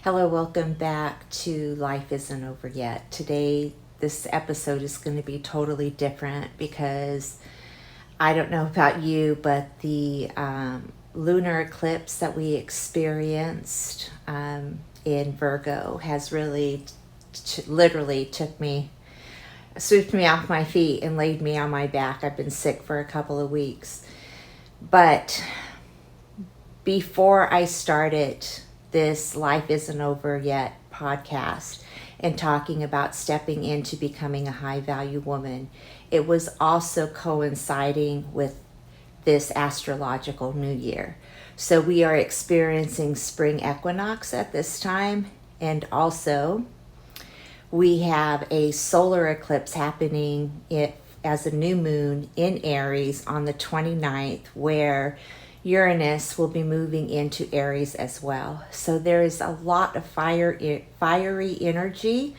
Hello, welcome back to Life Isn't Over Yet. Today, this episode is going to be totally different because I don't know about you, but the lunar eclipse that we experienced in Virgo has really literally swooped me off my feet and laid me on my back. I've been sick for a couple of weeks. But before I started this Life Isn't Over Yet podcast and talking about stepping into becoming a high value woman, it was also coinciding with this astrological new year. So we are experiencing spring equinox at this time, and also we have a solar eclipse happening as a new moon in Aries on the 29th, where Uranus will be moving into Aries as well. So there is a lot of fiery energy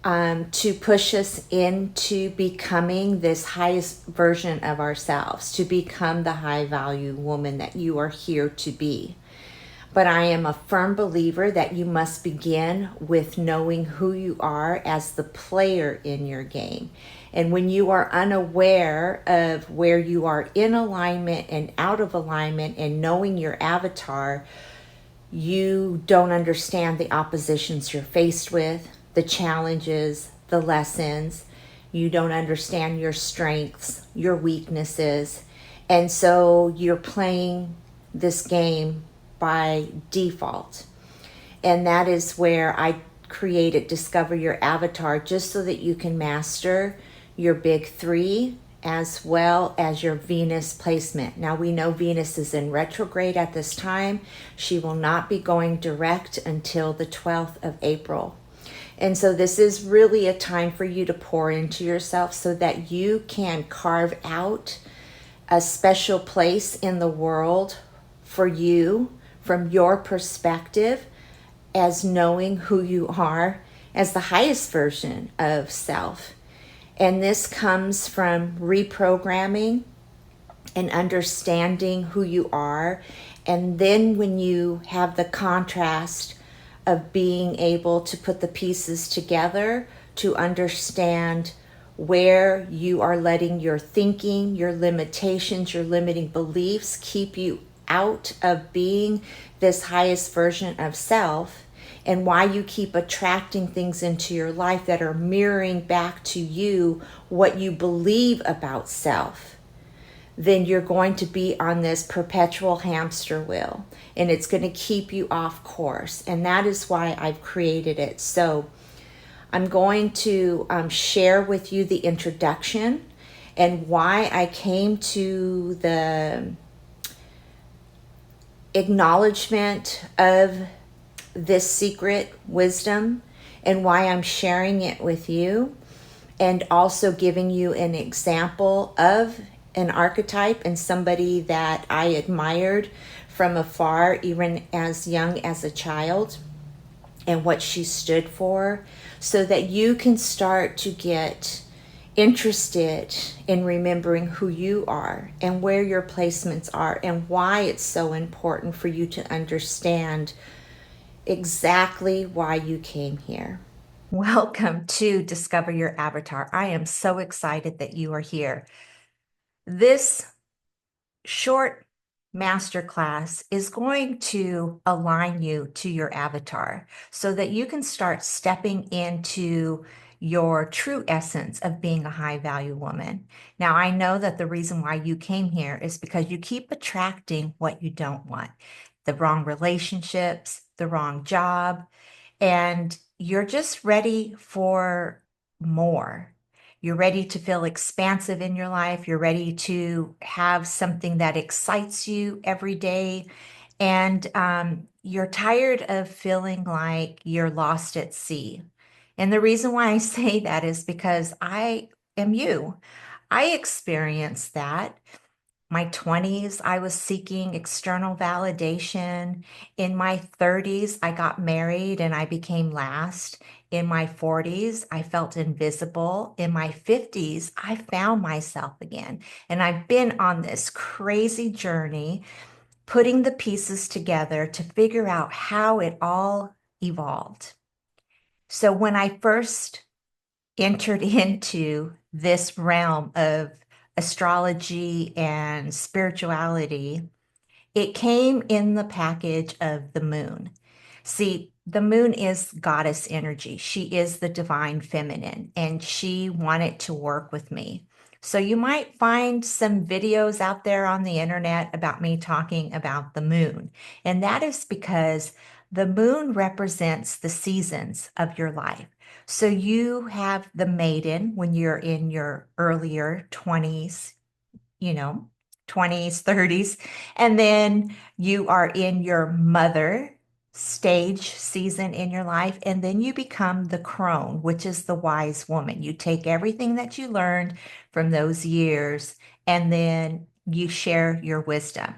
to push us into becoming this highest version of ourselves, to become the high value woman that you are here to be. But I am a firm believer that you must begin with knowing who you are as the player in your game. And when you are unaware of where you are in alignment and out of alignment and knowing your avatar, you don't understand the oppositions you're faced with, the challenges, the lessons. You don't understand your strengths, your weaknesses. And so you're playing this game by default. And that is where I created Discover Your Avatar, just so that you can master your big three as well as your Venus placement. Now we know Venus is in retrograde at this time. She will not be going direct until the 12th of April. And so this is really a time for you to pour into yourself so that you can carve out a special place in the world for you from your perspective, as knowing who you are as the highest version of self. And this comes from reprogramming and understanding who you are. And then when you have the contrast of being able to put the pieces together to understand where you are letting your thinking, your limitations, your limiting beliefs keep you out of being this highest version of self, and why you keep attracting things into your life that are mirroring back to you what you believe about self, then you're going to be on this perpetual hamster wheel, and it's going to keep you off course. And that is why I've created it. So I'm going to share with you the introduction and why I came to the acknowledgement of this secret wisdom and why I'm sharing it with you, and also giving you an example of an archetype and somebody that I admired from afar, even as young as a child, and what she stood for, so that you can start to get interested in remembering who you are and where your placements are and why it's so important for you to understand exactly why you came here. Welcome to Discover Your Avatar. I am so excited that you are here. This short masterclass is going to align you to your avatar so that you can start stepping into your true essence of being a high value woman. Now, I know that the reason why you came here is because you keep attracting what you don't want, the wrong relationships, the wrong job, and you're just ready for more. You're ready to feel expansive in your life. You're ready to have something that excites you every day. And you're tired of feeling like you're lost at sea. And the reason why I say that is because I am you. I experienced that. My 20s, I was seeking external validation. In my 30s, I got married and I became last. In my 40s, I felt invisible. In my 50s, I found myself again. And I've been on this crazy journey, putting the pieces together to figure out how it all evolved. So when I first entered into this realm of astrology and spirituality, it came in the package of the moon. See, the moon is goddess energy. She is the divine feminine, and she wanted to work with me. So you might find some videos out there on the internet about me talking about the moon. And that is because the moon represents the seasons of your life. So you have the maiden when you're in your earlier 20s, you know, 20s, 30s, and then you are in your mother stage season in your life, and then you become the crone, which is the wise woman. You take everything that you learned from those years, and then you share your wisdom.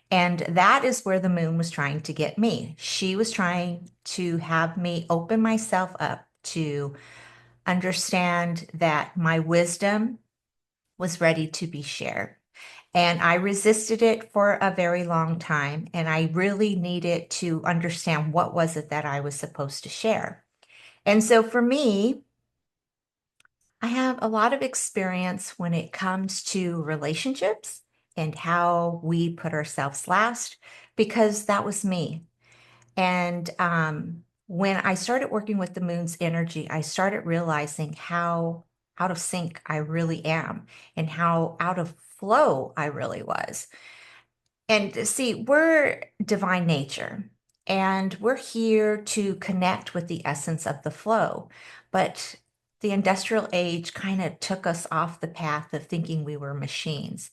And that is where the moon was trying to get me. She was trying to have me open myself up to understand that my wisdom was ready to be shared. And I resisted it for a very long time. And I really needed to understand what was it that I was supposed to share. And so for me, I have a lot of experience when it comes to relationships and how we put ourselves last, because that was me. And when I started working with the moon's energy, I started realizing how out of sync I really am and how out of flow I really was. And see, we're divine nature and we're here to connect with the essence of the flow. But the industrial age kind of took us off the path of thinking we were machines.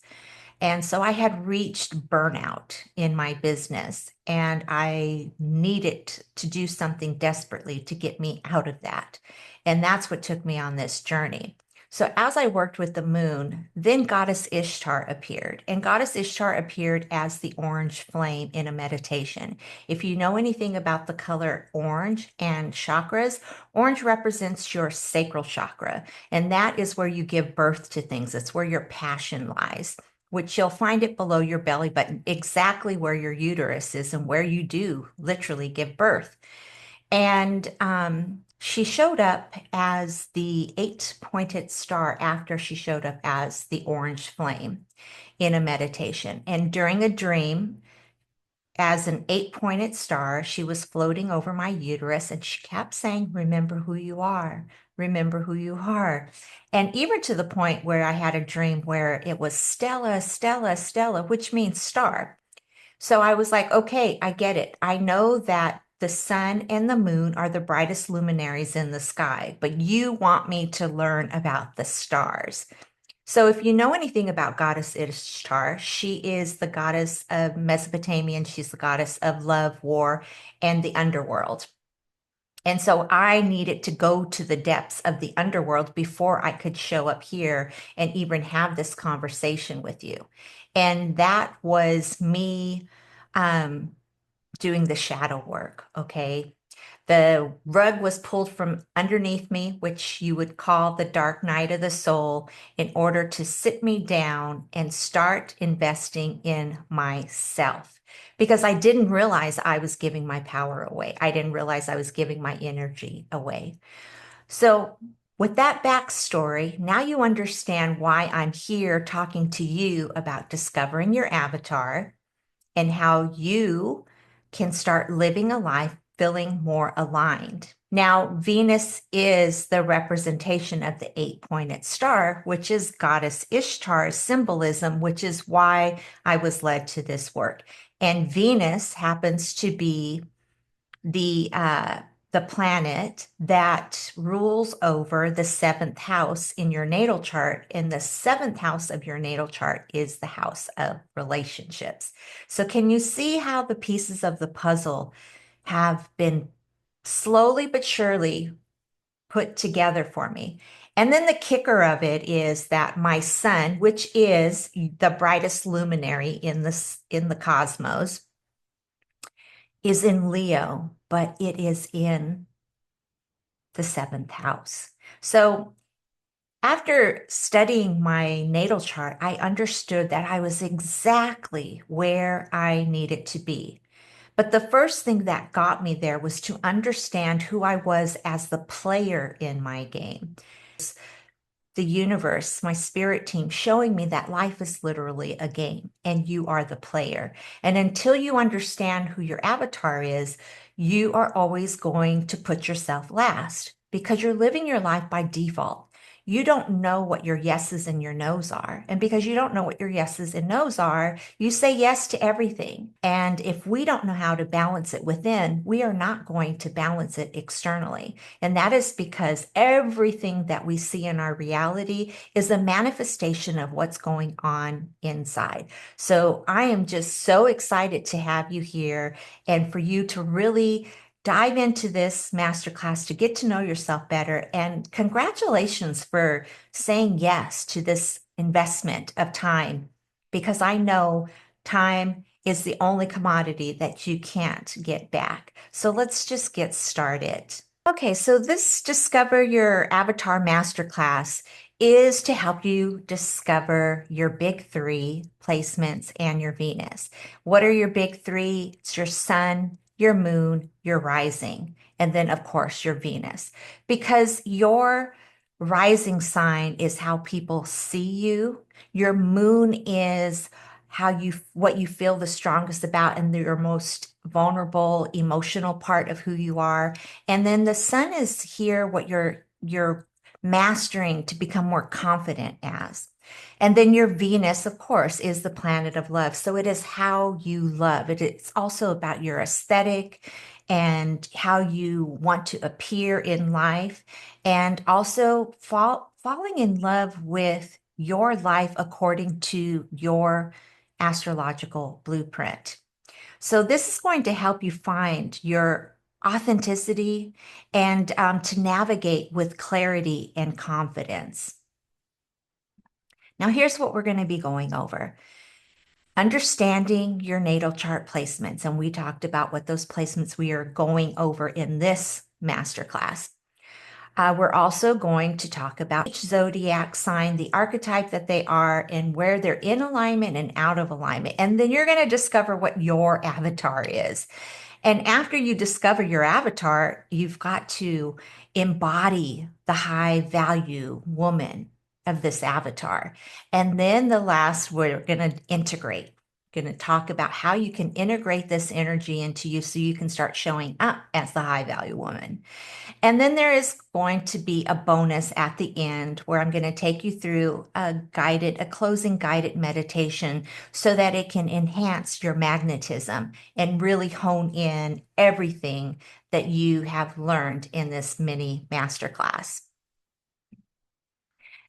And so I had reached burnout in my business, and I needed to do something desperately to get me out of that. And that's what took me on this journey. So as I worked with the moon, then Goddess Ishtar appeared. And Goddess Ishtar appeared as the orange flame in a meditation. If you know anything about the color orange and chakras, orange represents your sacral chakra. And that is where you give birth to things. It's where your passion lies, which you'll find it below your belly button, exactly where your uterus is and where you do literally give birth. And she showed up as the eight-pointed star after she showed up as the orange flame in a meditation. And during a dream, as an eight-pointed star, she was floating over my uterus and she kept saying, "Remember who you are. Remember who you are." And even to the point where I had a dream where it was Stella, Stella, Stella, which means star. So I was like, okay, I get it. I know that the sun and the moon are the brightest luminaries in the sky, but you want me to learn about the stars. So if you know anything about Goddess Ishtar, she is the goddess of Mesopotamia, and she's the goddess of love, war, and the underworld. And so I needed to go to the depths of the underworld before I could show up here and even have this conversation with you. And that was me um, doing the shadow work. Okay. The rug was pulled from underneath me, which you would call the dark night of the soul, in order to sit me down and start investing in myself. Because I didn't realize I was giving my power away. I didn't realize I was giving my energy away. So, with that backstory, now you understand why I'm here talking to you about discovering your avatar and how you can start living a life feeling more aligned. Now, Venus is the representation of the eight-pointed star, which is Goddess Ishtar's symbolism, which is why I was led to this work. And Venus happens to be the uh, the planet that rules over the seventh house in your natal chart. And the seventh house of your natal chart is the house of relationships. So, can you see how the pieces of the puzzle have been slowly but surely put together for me? And then the kicker of it is that my sun, which is the brightest luminary in the cosmos, is in Leo, but it is in the seventh house. So after studying my natal chart, I understood that I was exactly where I needed to be. But the first thing that got me there was to understand who I was as the player in my game. The universe, my spirit team, showing me that life is literally a game and you are the player. And until you understand who your avatar is, you are always going to put yourself last because you're living your life by default. You don't know what your yeses and your nos are. And because you don't know what your yeses and nos are, you say yes to everything. And if we don't know how to balance it within, we are not going to balance it externally. And that is because everything that we see in our reality is a manifestation of what's going on inside. So I am just so excited to have you here and for you to really dive into this masterclass to get to know yourself better. And congratulations for saying yes to this investment of time, because I know time is the only commodity that you can't get back. So let's just get started. Okay, so this Discover Your Avatar Masterclass is to help you discover your big three placements and your Venus. What are your big three? It's your sun, your moon, your rising, and then, of course, your Venus. Because your rising sign is how people see you, your moon is what you feel the strongest about and your most vulnerable emotional part of who you are. And then the sun is here what you're mastering to become more confident as. And then your Venus, of course, is the planet of love. So it is how you love. It's also about your aesthetic and how you want to appear in life, and also falling in love with your life according to your astrological blueprint. So this is going to help you find your authenticity and to navigate with clarity and confidence. Now, here's what we're going to be going over. Understanding your natal chart placements. And we talked about what those placements we are going over in this masterclass. We're also going to talk about each zodiac sign, the archetype that they are, and where they're in alignment and out of alignment. And then you're going to discover what your avatar is. And after you discover your avatar, you've got to embody the high value woman of this avatar. And then the last, we're going to integrate. Going to talk about how you can integrate this energy into you so you can start showing up as the high value woman. And then there is going to be a bonus at the end where I'm going to take you through a closing guided meditation so that it can enhance your magnetism and really hone in everything that you have learned in this mini masterclass.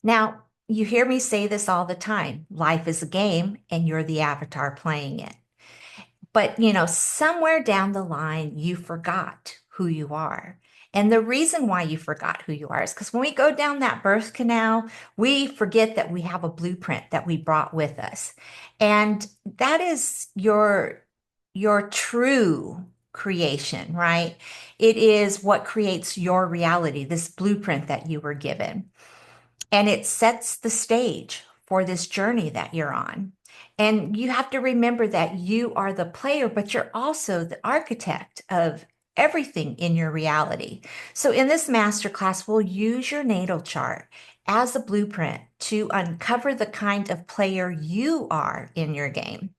Now, you hear me say this all the time. Life is a game and you're the avatar playing it. But, somewhere down the line, you forgot who you are. And the reason why you forgot who you are is because when we go down that birth canal, we forget that we have a blueprint that we brought with us. And that is your true creation, right? It is what creates your reality, this blueprint that you were given. And it sets the stage for this journey that you're on. And you have to remember that you are the player, but you're also the architect of everything in your reality. So in this masterclass, we'll use your natal chart as a blueprint to uncover the kind of player you are in your game.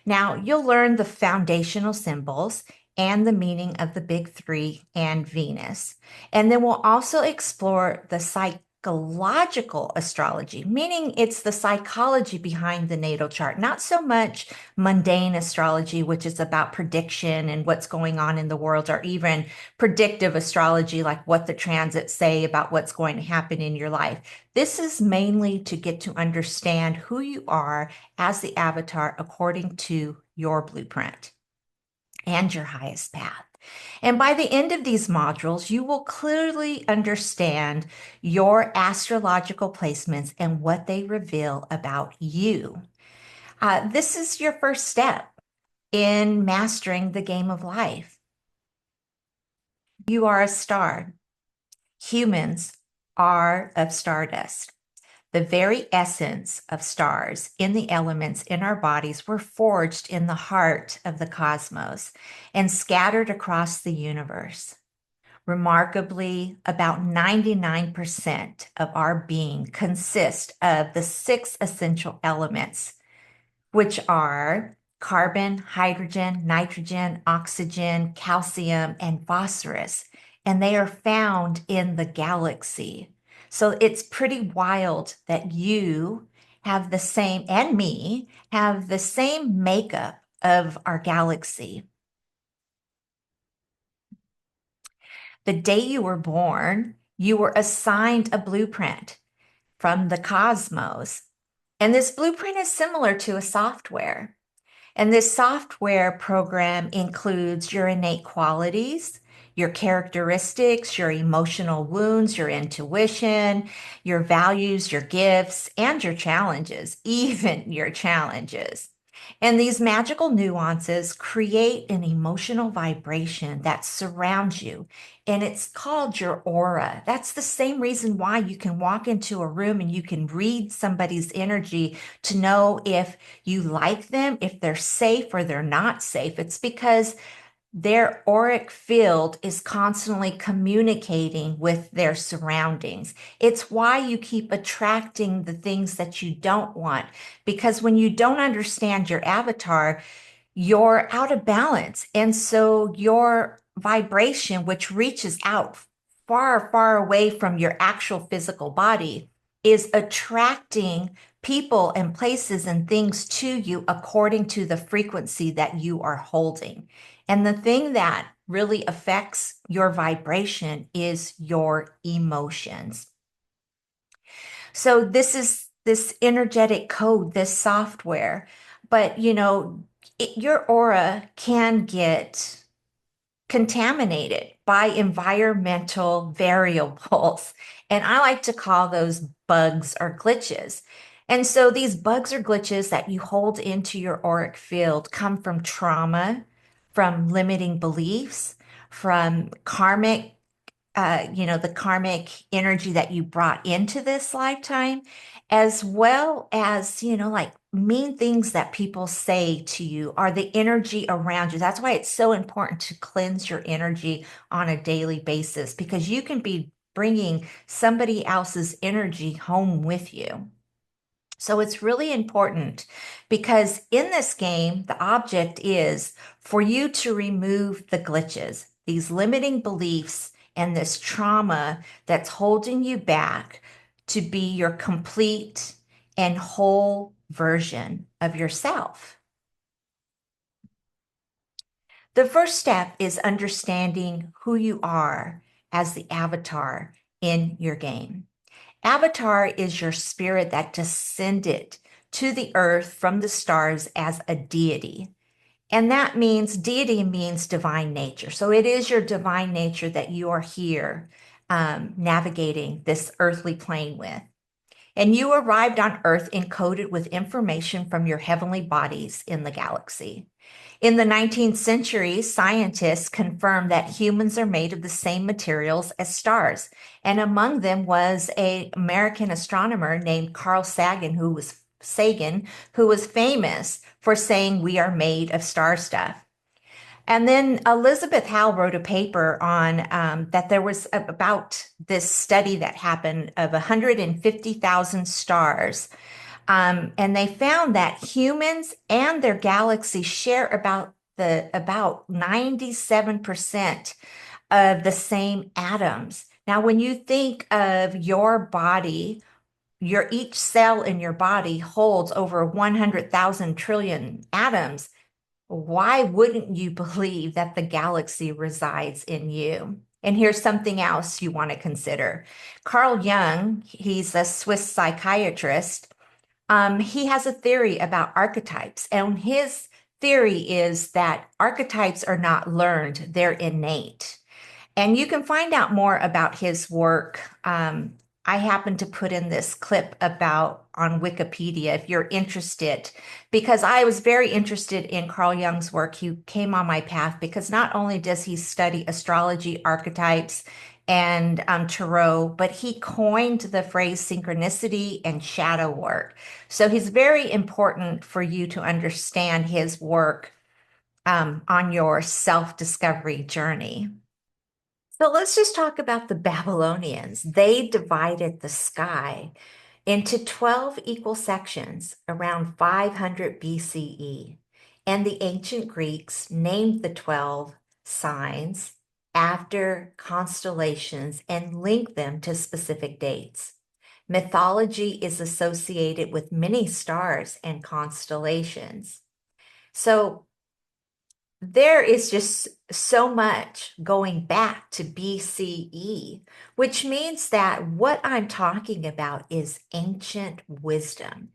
Now, you'll learn the foundational symbols and the meaning of the big three and Venus. And then we'll also explore the psychological astrology, meaning it's the psychology behind the natal chart, not so much mundane astrology, which is about prediction and what's going on in the world, or even predictive astrology, like what the transits say about what's going to happen in your life. This is mainly to get to understand who you are as the avatar according to your blueprint and your highest path. And by the end of these modules, you will clearly understand your astrological placements and what they reveal about you. This is your first step in mastering the game of life. You are a star. Humans are of stardust. The very essence of stars in the elements in our bodies were forged in the heart of the cosmos and scattered across the universe. Remarkably, about 99% of our being consist of the six essential elements, which are carbon, hydrogen, nitrogen, oxygen, calcium, and phosphorus. And they are found in the galaxy. So it's pretty wild that you have the same, and me have the same makeup of our galaxy. The day you were born, you were assigned a blueprint from the cosmos. And this blueprint is similar to a software. And this software program includes your innate qualities, your characteristics, your emotional wounds, your intuition, your values, your gifts, and your challenges, even your challenges. And these magical nuances create an emotional vibration that surrounds you. And it's called your aura. That's the same reason why you can walk into a room and you can read somebody's energy to know if you like them, if they're safe or they're not safe. It's because their auric field is constantly communicating with their surroundings. It's why you keep attracting the things that you don't want, because when you don't understand your avatar, you're out of balance. And so your vibration, which reaches out far, far away from your actual physical body, is attracting people and places and things to you according to the frequency that you are holding. And the thing that really affects your vibration is your emotions. So this is this energetic code, this software, but your aura can get contaminated by environmental variables. And I like to call those bugs or glitches. And so these bugs or glitches that you hold into your auric field come from trauma, from limiting beliefs, from karmic the karmic energy that you brought into this lifetime, as well as, like mean things that people say to you or the energy around you. That's why it's so important to cleanse your energy on a daily basis, because you can be bringing somebody else's energy home with you. So it's really important because in this game, the object is for you to remove the glitches, these limiting beliefs, and this trauma that's holding you back to be your complete and whole version of yourself. The first step is understanding who you are as the avatar in your game. Avatar is your spirit that descended to the earth from the stars as a deity. And that means deity means divine nature. So it is your divine nature that you are here navigating this earthly plane with. And you arrived on Earth encoded with information from your heavenly bodies in the galaxy. In the 19th century, scientists confirmed that humans are made of the same materials as stars. And among them was an American astronomer named Carl Sagan, who was famous for saying we are made of star stuff. And then Elizabeth Howe wrote a paper on that there was about this study that happened of 150,000 stars. And they found that humans and their galaxy share about 97% of the same atoms. Now, when you think of your body, each cell in your body holds over 100,000 trillion atoms. Why wouldn't you believe that the galaxy resides in you? And here's something else you want to consider. Carl Jung, he's a Swiss psychiatrist. He has a theory about archetypes, and his theory is that archetypes are not learned, they're innate. And you can find out more about his work I happened to put in this clip about on Wikipedia if you're interested, because I was very interested in Carl Jung's work. He came on my path because not only does he study astrology, archetypes, and tarot, but he coined the phrase synchronicity and shadow work. So he's very important for you to understand his work on your self-discovery journey. So let's just talk about the Babylonians. They divided the sky into 12 equal sections around 500 BCE. And the ancient Greeks named the 12 signs after constellations and linked them to specific dates. Mythology is associated with many stars and constellations. So there is just so much going back to BCE, which means that what I'm talking about is ancient wisdom.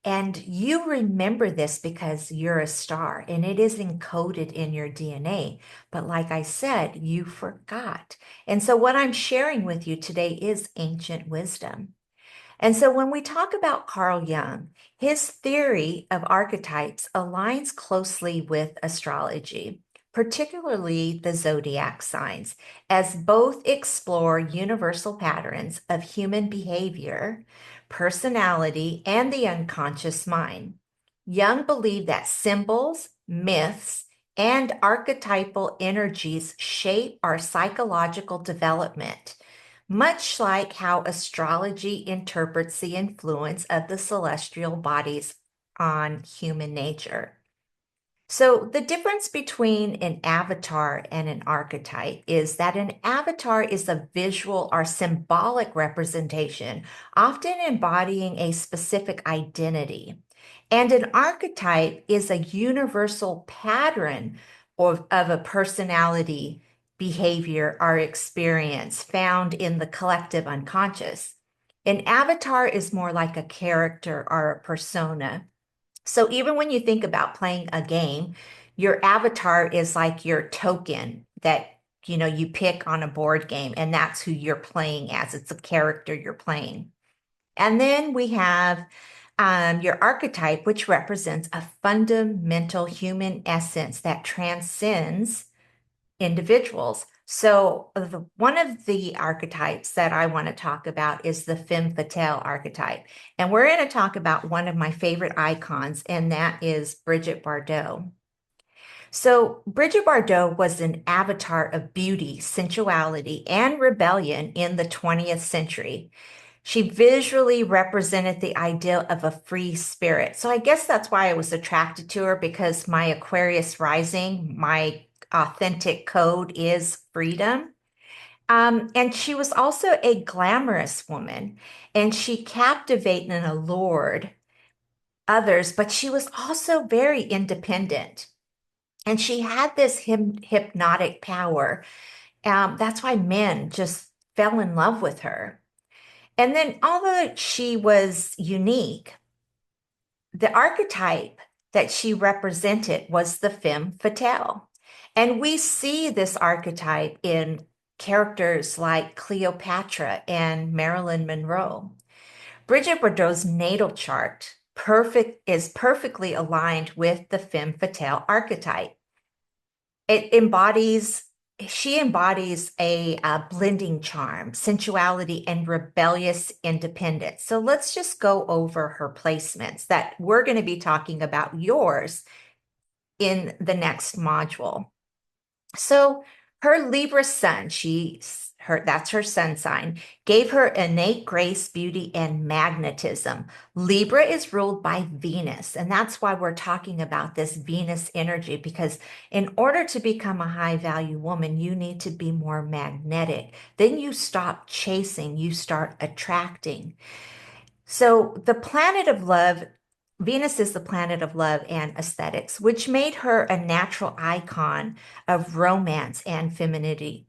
And you remember this because you're a star and it is encoded in your DNA. But like I said, you forgot. And so what I'm sharing with you today is ancient wisdom. And so when we talk about Carl Jung, his theory of archetypes aligns closely with astrology, particularly the zodiac signs, as both explore universal patterns of human behavior, personality, and the unconscious mind. Jung believed that symbols, myths, and archetypal energies shape our psychological development, much like how astrology interprets the influence of the celestial bodies on human nature. So, the difference between an avatar and an archetype is that an avatar is a visual or symbolic representation, often embodying a specific identity. And an archetype is a universal pattern of a personality, behavior, or experience found in the collective unconscious. An avatar is more like a character or a persona. So even when you think about playing a game, your avatar is like your token that you pick on a board game, and that's who you're playing as. It's a character you're playing. And then we have your archetype, which represents a fundamental human essence that transcends individuals. So, one of the archetypes that I want to talk about is the femme fatale archetype. And we're going to talk about one of my favorite icons, and that is Brigitte Bardot. So, Brigitte Bardot was an avatar of beauty, sensuality, and rebellion in the 20th century. She visually represented the ideal of a free spirit. So I guess that's why I was attracted to her, because my Aquarius rising, my authentic code is freedom. And she was also a glamorous woman, and she captivated and allured others, but she was also very independent. And she had this hypnotic power. That's why men just fell in love with her. And then, although she was unique, the archetype that she represented was the femme fatale. And we see this archetype in characters like Cleopatra and Marilyn Monroe. Bridget Bardot's natal chart is perfectly aligned with the femme fatale archetype. It embodies She embodies a blending charm, sensuality, and rebellious independence. So let's just go over her placements that we're going to be talking about yours in the next module. So her Libra sun, that's her sun sign, gave her innate grace, beauty, and magnetism. Libra is ruled by Venus, and that's why we're talking about this Venus energy, because in order to become a high value woman, you need to be more magnetic. Then you stop chasing, you start attracting. So the planet of love, Venus is the planet of love and aesthetics, which made her a natural icon of romance and femininity.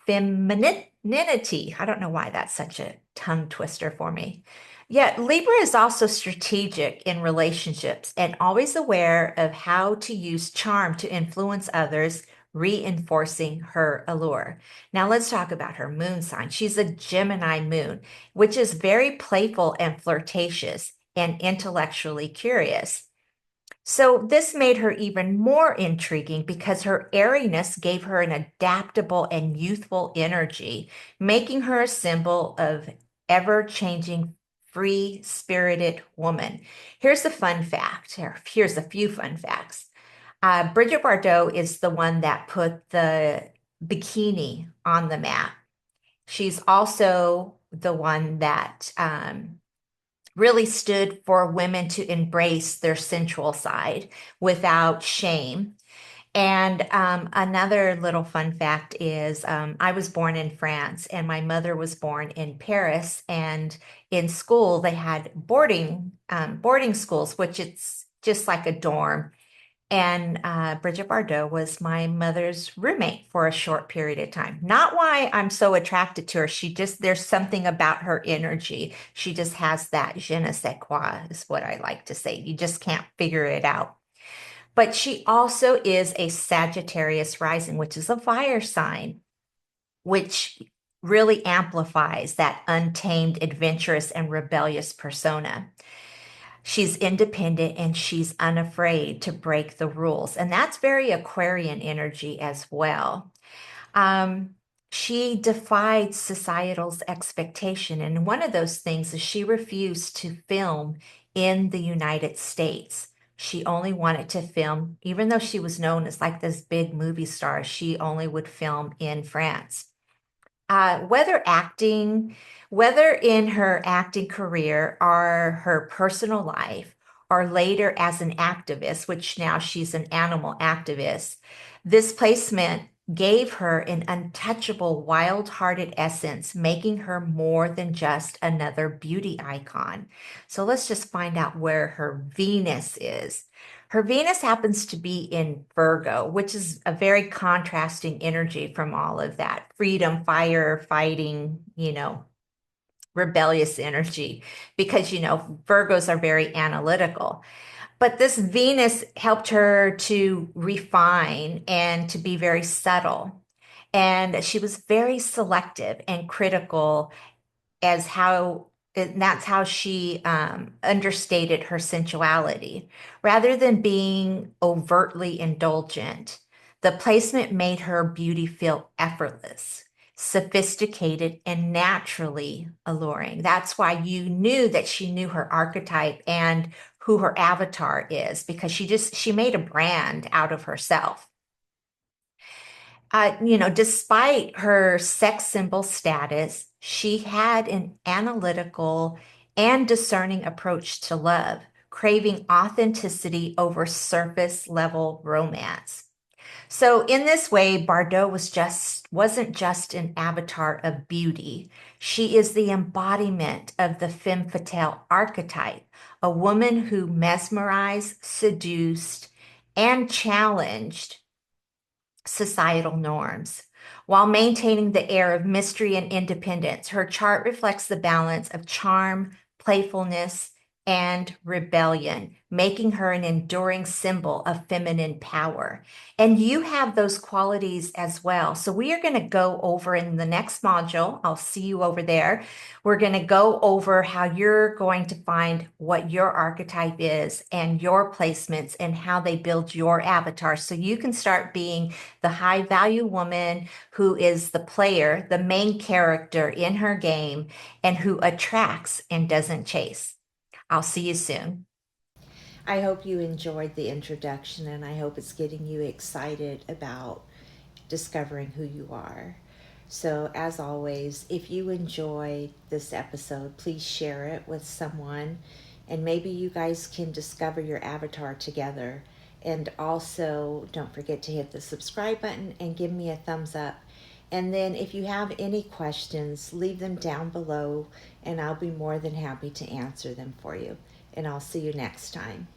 Femininity. I don't know why that's such a tongue twister for me. Yet Libra is also strategic in relationships and always aware of how to use charm to influence others, reinforcing her allure. Now let's talk about her moon sign. She's a Gemini moon, which is very playful and flirtatious and intellectually curious. So this made her even more intriguing because her airiness gave her an adaptable and youthful energy, making her a symbol of ever-changing, free-spirited woman. Here's a fun fact. Here's a few fun facts. Bridget Bardot is the one that put the bikini on the map. She's also the one that really stood for women to embrace their sensual side without shame. And another little fun fact is I was born in France and my mother was born in Paris. And in school, they had boarding schools, which it's just like a dorm. And Bridget Bardot was my mother's roommate for a short period of time. Not why I'm so attracted to her. There's something about her energy. She just has that je ne sais quoi, is what I like to say. You just can't figure it out. But she also is a Sagittarius rising, which is a fire sign, which really amplifies that untamed, adventurous, and rebellious persona. She's independent and she's unafraid to break the rules. And that's very Aquarian energy as well. Um, she defied societal's expectation. And one of those things is she refused to film in the United States. She only wanted to film, even though she was known as like this big movie star, she only would film in France. Whether acting, whether in her acting career or her personal life, or later as an activist, which now she's an animal activist, this placement gave her an untouchable, wild-hearted essence, making her more than just another beauty icon. So let's just find out where her Venus is. Her Venus happens to be in Virgo, which is a very contrasting energy from all of that freedom, fire, fighting, rebellious energy, because, Virgos are very analytical. But this Venus helped her to refine and to be very subtle. And she was very selective and critical as how and that's how she understated her sensuality. Rather than being overtly indulgent, the placement made her beauty feel effortless, sophisticated, and naturally alluring. That's why you knew that she knew her archetype and who her avatar is, because she made a brand out of herself. Despite her sex symbol status, she had an analytical and discerning approach to love, craving authenticity over surface level romance. So in this way, Bardot wasn't just an avatar of beauty. She is the embodiment of the femme fatale archetype, a woman who mesmerized, seduced, and challenged societal norms. While maintaining the air of mystery and independence, her chart reflects the balance of charm, playfulness, and rebellion, making her an enduring symbol of feminine power. And you have those qualities as well. So we are going to go over in the next module. I'll see you over there. We're going to go over how you're going to find what your archetype is and your placements and how they build your avatar so you can start being the high value woman who is the player, the main character in her game, and who attracts and doesn't chase. I'll see you soon. I hope you enjoyed the introduction and I hope it's getting you excited about discovering who you are. So, as always, if you enjoyed this episode, please share it with someone and maybe you guys can discover your avatar together. And also, don't forget to hit the subscribe button and give me a thumbs up. And then, if you have any questions, leave them down below and I'll be more than happy to answer them for you. And I'll see you next time.